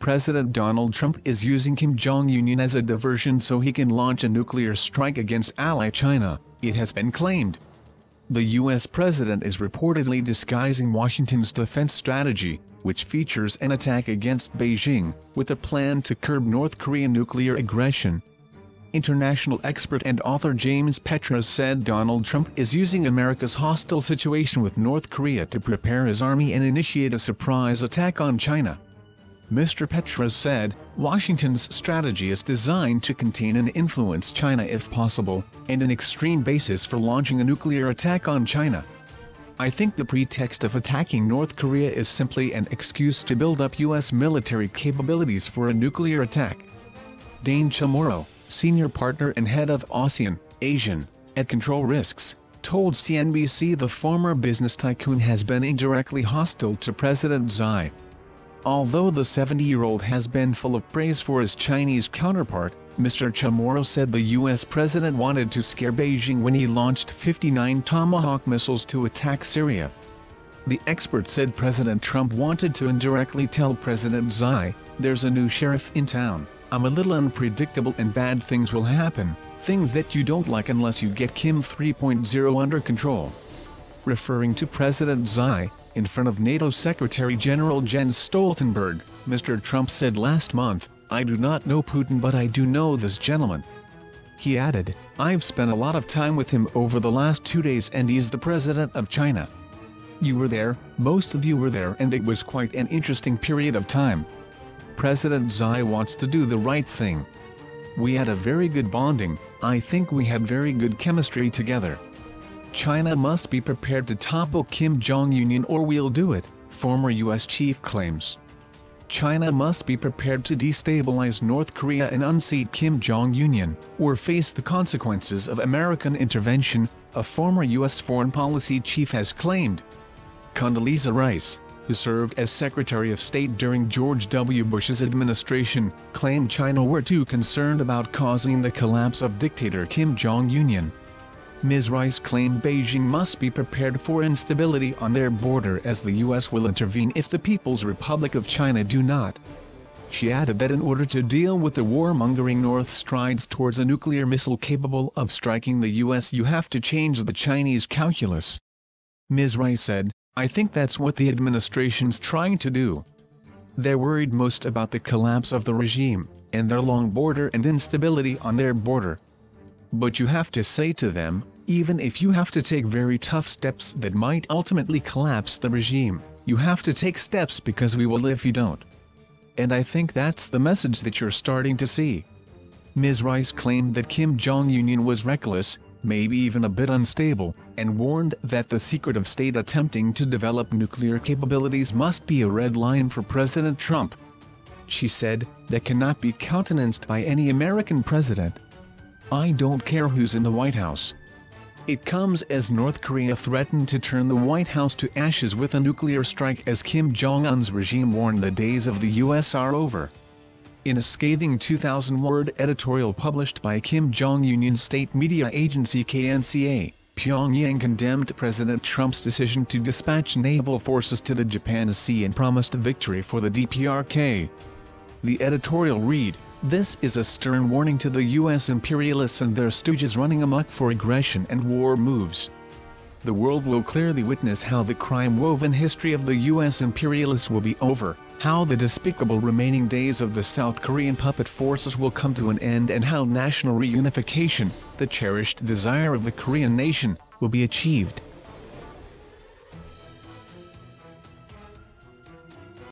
President Donald Trump is using Kim Jong-un as a diversion so he can launch a nuclear strike against ally China, it has been claimed. The U.S. president is reportedly disguising Washington's defense strategy, which features an attack against Beijing, with a plan to curb North Korean nuclear aggression. International expert and author James Petras said Donald Trump is using America's hostile situation with North Korea to prepare his army and initiate a surprise attack on China. Mr. Petras said, Washington's strategy is designed to contain and influence China if possible, and an extreme basis for launching a nuclear attack on China. I think the pretext of attacking North Korea is simply an excuse to build up U.S. military capabilities for a nuclear attack. Dane Chamorro, senior partner and head of ASEAN, Asian, at Control Risks, told CNBC the former business tycoon has been indirectly hostile to President Xi. Although the 70-year-old has been full of praise for his Chinese counterpart, Mr. Chamorro said the U.S. president wanted to scare Beijing when he launched 59 Tomahawk missiles to attack Syria. The expert said President Trump wanted to indirectly tell President Xi, "There's a new sheriff in town. I'm a little unpredictable and bad things will happen, things that you don't like unless you get Kim 3.0 under control." Referring to President Xi, in front of NATO Secretary General Jens Stoltenberg, Mr. Trump said last month, "I do not know Putin but I do know this gentleman." He added, "I've spent a lot of time with him over the last 2 days and he's the president of China. You were there, most of you were there, and it was quite an interesting period of time. President Xi wants to do the right thing. We had a very good bonding, I think we had very good chemistry together. China must be prepared to topple Kim Jong-un or we'll do it," former U.S. chief claims. China must be prepared to destabilize North Korea and unseat Kim Jong-un, or face the consequences of American intervention, a former U.S. foreign policy chief has claimed. Condoleezza Rice, who served as Secretary of State during George W. Bush's administration, claimed China were too concerned about causing the collapse of dictator Kim Jong-un. Ms. Rice claimed Beijing must be prepared for instability on their border as the U.S. will intervene if the People's Republic of China do not. She added that in order to deal with the warmongering North strides towards a nuclear missile capable of striking the U.S. you have to change the Chinese calculus. Ms. Rice said, "I think that's what the administration's trying to do. They're worried most about the collapse of the regime, and their long border and instability on their border. But you have to say to them, even if you have to take very tough steps that might ultimately collapse the regime, you have to take steps because we will live if you don't." And I think that's the message that you're starting to see. Ms. Rice claimed that Kim Jong-un was reckless, maybe even a bit unstable, and warned that the secret of state attempting to develop nuclear capabilities must be a red line for President Trump. She said, "That cannot be countenanced by any American president. I don't care who's in the White House." It comes as North Korea threatened to turn the White House to ashes with a nuclear strike as Kim Jong-un's regime warned the days of the U.S. are over. In a scathing 2,000-word editorial published by Kim Jong-un's state media agency KNCA, Pyongyang condemned President Trump's decision to dispatch naval forces to the Japan Sea and promised a victory for the DPRK. The editorial read, "This is a stern warning to the U.S. imperialists and their stooges running amok for aggression and war moves. The world will clearly witness how the crime-woven history of the U.S. imperialists will be over, how the despicable remaining days of the South Korean puppet forces will come to an end, and how national reunification, the cherished desire of the Korean nation, will be achieved."